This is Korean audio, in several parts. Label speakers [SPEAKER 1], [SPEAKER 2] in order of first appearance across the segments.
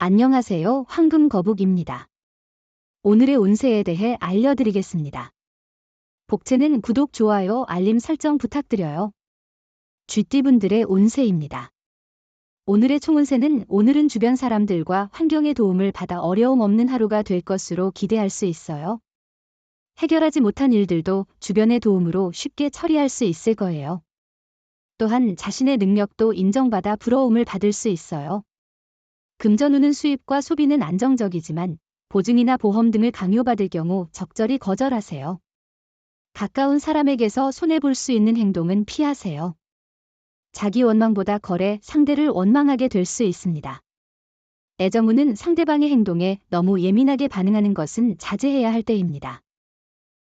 [SPEAKER 1] 안녕하세요. 황금거북입니다. 오늘의 운세에 대해 알려드리겠습니다. 복채는 구독, 좋아요, 알림 설정 부탁드려요. 쥐띠분들의 운세입니다. 오늘의 총운세는 오늘은 주변 사람들과 환경의 도움을 받아 어려움 없는 하루가 될 것으로 기대할 수 있어요. 해결하지 못한 일들도 주변의 도움으로 쉽게 처리할 수 있을 거예요. 또한 자신의 능력도 인정받아 부러움을 받을 수 있어요. 금전운은 수입과 소비는 안정적이지만 보증이나 보험 등을 강요받을 경우 적절히 거절하세요. 가까운 사람에게서 손해볼 수 있는 행동은 피하세요. 자기 원망보다 거래, 상대를 원망하게 될 수 있습니다. 애정운은 상대방의 행동에 너무 예민하게 반응하는 것은 자제해야 할 때입니다.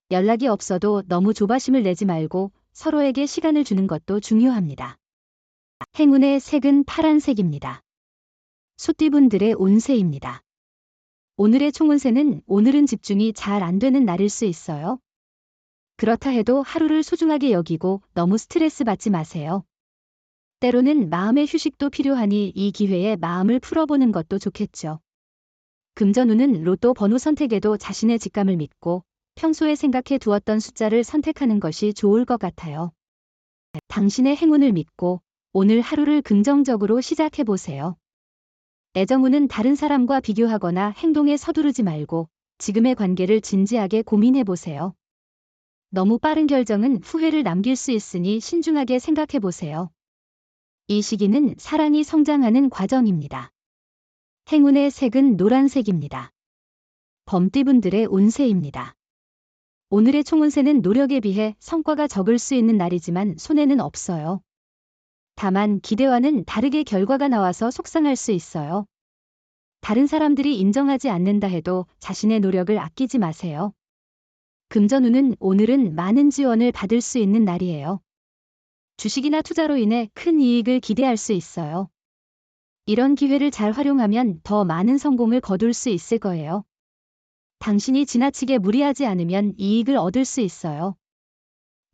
[SPEAKER 1] 연락이 없어도 너무 조바심을 내지 말고 서로에게 시간을 주는 것도 중요합니다. 행운의 색은 파란색입니다. 소띠분들의 운세입니다. 오늘의 총운세는 오늘은 집중이 잘 안 되는 날일 수 있어요. 그렇다 해도 하루를 소중하게 여기고 너무 스트레스 받지 마세요. 때로는 마음의 휴식도 필요하니 이 기회에 마음을 풀어보는 것도 좋겠죠. 금전운은 로또 번호 선택에도 자신의 직감을 믿고 평소에 생각해 두었던 숫자를 선택하는 것이 좋을 것 같아요. 당신의 행운을 믿고 오늘 하루를 긍정적으로 시작해 보세요. 애정운은 다른 사람과 비교하거나 행동에 서두르지 말고 지금의 관계를 진지하게 고민해 보세요. 너무 빠른 결정은 후회를 남길 수 있으니 신중하게 생각해 보세요. 이 시기는 사랑이 성장하는 과정입니다. 행운의 색은 노란색입니다. 범띠분들의 운세입니다. 오늘의 총운세는 노력에 비해 성과가 적을 수 있는 날이지만 손해는 없어요. 다만 기대와는 다르게 결과가 나와서 속상할 수 있어요. 다른 사람들이 인정하지 않는다 해도 자신의 노력을 아끼지 마세요. 금전운은 오늘은 많은 지원을 받을 수 있는 날이에요. 주식이나 투자로 인해 큰 이익을 기대할 수 있어요. 이런 기회를 잘 활용하면 더 많은 성공을 거둘 수 있을 거예요. 당신이 지나치게 무리하지 않으면 이익을 얻을 수 있어요.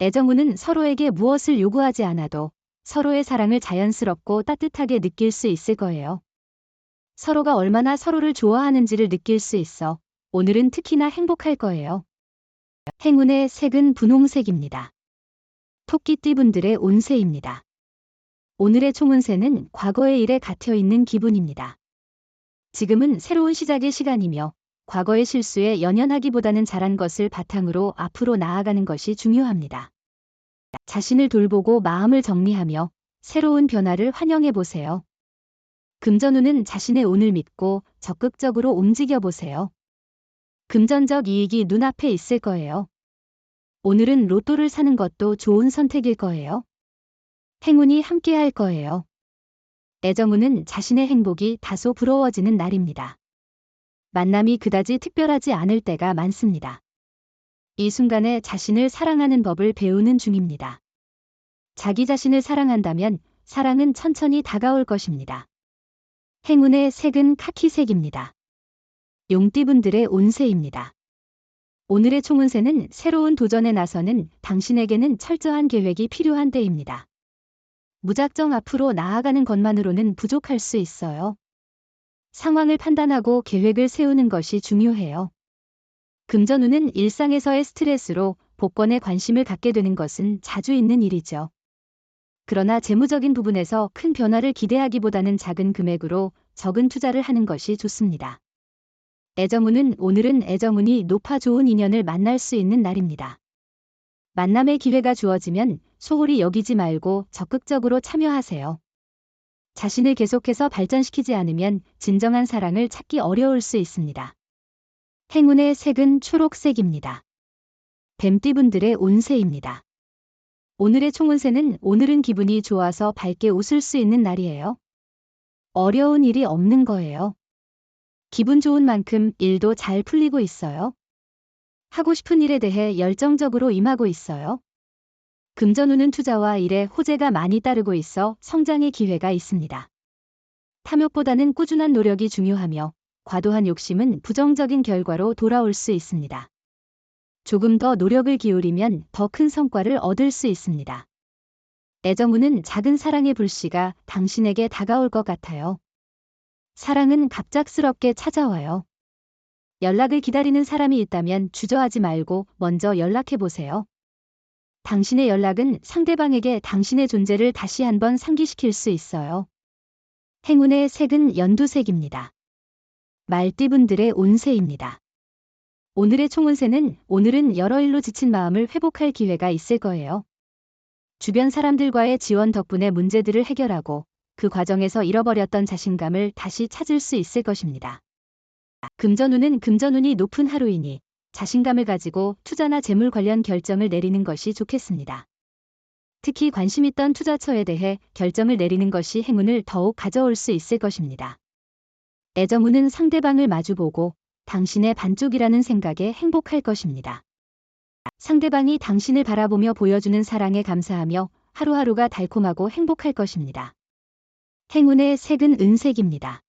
[SPEAKER 1] 애정운은 서로에게 무엇을 요구하지 않아도 서로의 사랑을 자연스럽고 따뜻하게 느낄 수 있을 거예요. 서로가 얼마나 서로를 좋아하는지를 느낄 수 있어 오늘은 특히나 행복할 거예요. 행운의 색은 분홍색입니다. 토끼띠분들의 운세입니다. 오늘의 총운세는 과거의 일에 갇혀있는 기분입니다. 지금은 새로운 시작의 시간이며 과거의 실수에 연연하기보다는 잘한 것을 바탕으로 앞으로 나아가는 것이 중요합니다. 자신을 돌보고 마음을 정리하며 새로운 변화를 환영해 보세요. 금전운은 자신의 운을 믿고 적극적으로 움직여 보세요. 금전적 이익이 눈앞에 있을 거예요. 오늘은 로또를 사는 것도 좋은 선택일 거예요. 행운이 함께할 거예요. 애정운은 자신의 행복이 다소 부러워지는 날입니다. 만남이 그다지 특별하지 않을 때가 많습니다. 이 순간에 자신을 사랑하는 법을 배우는 중입니다. 자기 자신을 사랑한다면 사랑은 천천히 다가올 것입니다. 행운의 색은 카키색입니다. 용띠분들의 운세입니다. 오늘의 총운세는 새로운 도전에 나서는 당신에게는 철저한 계획이 필요한 때입니다. 무작정 앞으로 나아가는 것만으로는 부족할 수 있어요. 상황을 판단하고 계획을 세우는 것이 중요해요. 금전운은 일상에서의 스트레스로 복권에 관심을 갖게 되는 것은 자주 있는 일이죠. 그러나 재무적인 부분에서 큰 변화를 기대하기보다는 작은 금액으로 적은 투자를 하는 것이 좋습니다. 애정운은 오늘은 애정운이 높아 좋은 인연을 만날 수 있는 날입니다. 만남의 기회가 주어지면 소홀히 여기지 말고 적극적으로 참여하세요. 자신을 계속해서 발전시키지 않으면 진정한 사랑을 찾기 어려울 수 있습니다. 행운의 색은 초록색입니다. 뱀띠분들의 운세입니다. 오늘의 총운세는 오늘은 기분이 좋아서 밝게 웃을 수 있는 날이에요. 어려운 일이 없는 거예요. 기분 좋은 만큼 일도 잘 풀리고 있어요. 하고 싶은 일에 대해 열정적으로 임하고 있어요. 금전운은 투자와 일에 호재가 많이 따르고 있어 성장의 기회가 있습니다. 탐욕보다는 꾸준한 노력이 중요하며 과도한 욕심은 부정적인 결과로 돌아올 수 있습니다. 조금 더 노력을 기울이면 더 큰 성과를 얻을 수 있습니다. 애정운은 작은 사랑의 불씨가 당신에게 다가올 것 같아요. 사랑은 갑작스럽게 찾아와요. 연락을 기다리는 사람이 있다면 주저하지 말고 먼저 연락해보세요. 당신의 연락은 상대방에게 당신의 존재를 다시 한번 상기시킬 수 있어요. 행운의 색은 연두색입니다. 말띠분들의 운세입니다. 오늘의 총운세는 오늘은 여러 일로 지친 마음을 회복할 기회가 있을 거예요. 주변 사람들과의 지원 덕분에 문제들을 해결하고 그 과정에서 잃어버렸던 자신감을 다시 찾을 수 있을 것입니다. 금전운은 금전운이 높은 하루이니 자신감을 가지고 투자나 재물 관련 결정을 내리는 것이 좋겠습니다. 특히 관심 있던 투자처에 대해 결정을 내리는 것이 행운을 더욱 가져올 수 있을 것입니다. 애정운은 상대방을 마주보고 당신의 반쪽이라는 생각에 행복할 것입니다. 상대방이 당신을 바라보며 보여주는 사랑에 감사하며 하루하루가 달콤하고 행복할 것입니다. 행운의 색은 은색입니다.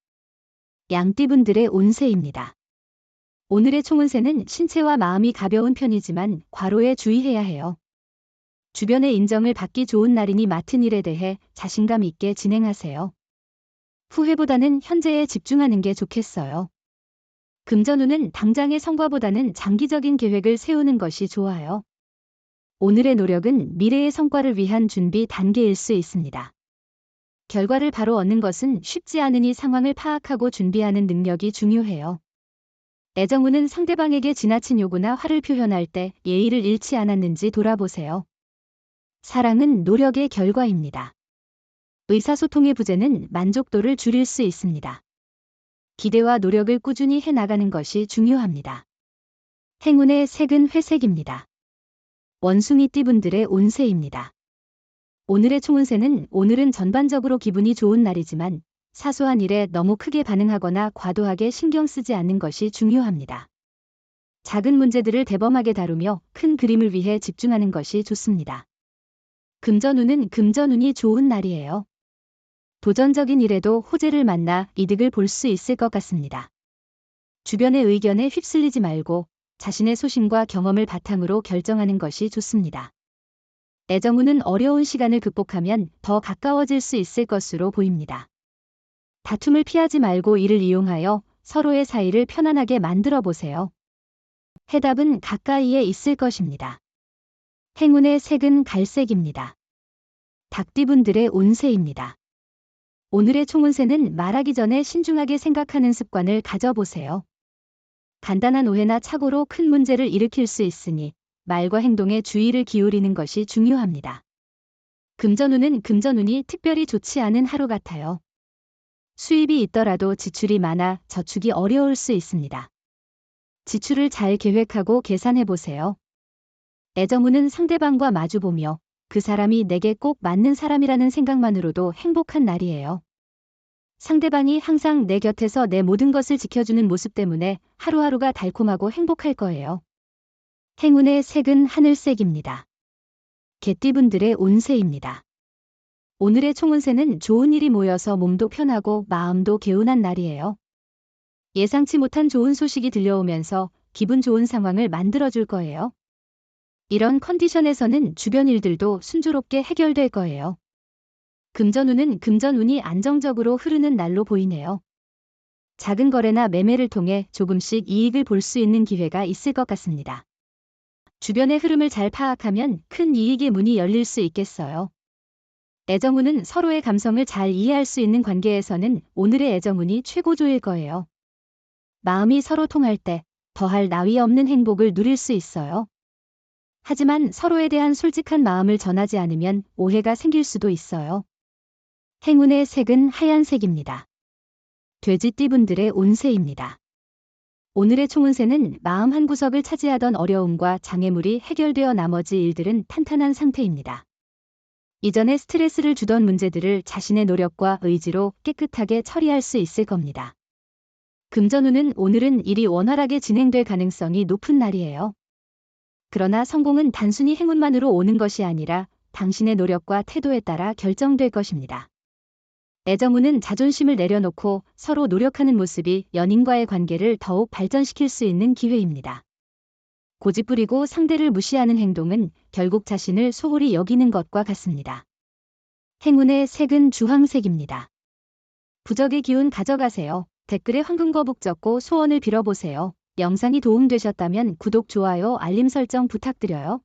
[SPEAKER 1] 양띠분들의 운세입니다. 오늘의 총운세는 신체와 마음이 가벼운 편이지만 과로에 주의해야 해요. 주변의 인정을 받기 좋은 날이니 맡은 일에 대해 자신감 있게 진행하세요. 후회보다는 현재에 집중하는 게 좋겠어요. 금전운은 당장의 성과보다는 장기적인 계획을 세우는 것이 좋아요. 오늘의 노력은 미래의 성과를 위한 준비 단계일 수 있습니다. 결과를 바로 얻는 것은 쉽지 않으니 상황을 파악하고 준비하는 능력이 중요해요. 애정운은 상대방에게 지나친 요구나 화를 표현할 때 예의를 잃지 않았는지 돌아보세요. 사랑은 노력의 결과입니다. 의사소통의 부재는 만족도를 줄일 수 있습니다. 기대와 노력을 꾸준히 해나가는 것이 중요합니다. 행운의 색은 회색입니다. 원숭이띠분들의 운세입니다. 오늘의 총운세는 오늘은 전반적으로 기분이 좋은 날이지만 사소한 일에 너무 크게 반응하거나 과도하게 신경 쓰지 않는 것이 중요합니다. 작은 문제들을 대범하게 다루며 큰 그림을 위해 집중하는 것이 좋습니다. 금전운은 금전운이 좋은 날이에요. 도전적인 일에도 호재를 만나 이득을 볼 수 있을 것 같습니다. 주변의 의견에 휩쓸리지 말고 자신의 소신과 경험을 바탕으로 결정하는 것이 좋습니다. 애정운은 어려운 시간을 극복하면 더 가까워질 수 있을 것으로 보입니다. 다툼을 피하지 말고 이를 이용하여 서로의 사이를 편안하게 만들어 보세요. 해답은 가까이에 있을 것입니다. 행운의 색은 갈색입니다. 닭띠분들의 운세입니다. 오늘의 총운세는 말하기 전에 신중하게 생각하는 습관을 가져보세요. 간단한 오해나 착오로 큰 문제를 일으킬 수 있으니 말과 행동에 주의를 기울이는 것이 중요합니다. 금전운은 금전운이 특별히 좋지 않은 하루 같아요. 수입이 있더라도 지출이 많아 저축이 어려울 수 있습니다. 지출을 잘 계획하고 계산해 보세요. 애정운은 상대방과 마주보며 그 사람이 내게 꼭 맞는 사람이라는 생각만으로도 행복한 날이에요. 상대방이 항상 내 곁에서 내 모든 것을 지켜주는 모습 때문에 하루하루가 달콤하고 행복할 거예요. 행운의 색은 하늘색입니다. 개띠분들의 운세입니다. 오늘의 총운세는 좋은 일이 모여서 몸도 편하고 마음도 개운한 날이에요. 예상치 못한 좋은 소식이 들려오면서 기분 좋은 상황을 만들어줄 거예요. 이런 컨디션에서는 주변 일들도 순조롭게 해결될 거예요. 금전운은 금전운이 안정적으로 흐르는 날로 보이네요. 작은 거래나 매매를 통해 조금씩 이익을 볼 수 있는 기회가 있을 것 같습니다. 주변의 흐름을 잘 파악하면 큰 이익의 문이 열릴 수 있겠어요. 애정운은 서로의 감성을 잘 이해할 수 있는 관계에서는 오늘의 애정운이 최고조일 거예요. 마음이 서로 통할 때 더할 나위 없는 행복을 누릴 수 있어요. 하지만 서로에 대한 솔직한 마음을 전하지 않으면 오해가 생길 수도 있어요. 행운의 색은 하얀색입니다. 돼지띠분들의 운세입니다. 오늘의 총운세는 마음 한구석을 차지하던 어려움과 장애물이 해결되어 나머지 일들은 탄탄한 상태입니다. 이전에 스트레스를 주던 문제들을 자신의 노력과 의지로 깨끗하게 처리할 수 있을 겁니다. 금전운은 오늘은 일이 원활하게 진행될 가능성이 높은 날이에요. 그러나 성공은 단순히 행운만으로 오는 것이 아니라 당신의 노력과 태도에 따라 결정될 것입니다. 애정운은 자존심을 내려놓고 서로 노력하는 모습이 연인과의 관계를 더욱 발전시킬 수 있는 기회입니다. 고집부리고 상대를 무시하는 행동은 결국 자신을 소홀히 여기는 것과 같습니다. 행운의 색은 주황색입니다. 부적의 기운 가져가세요. 댓글에 황금거북 적고 소원을 빌어보세요. 영상이 도움되셨다면 구독, 좋아요, 알림 설정 부탁드려요.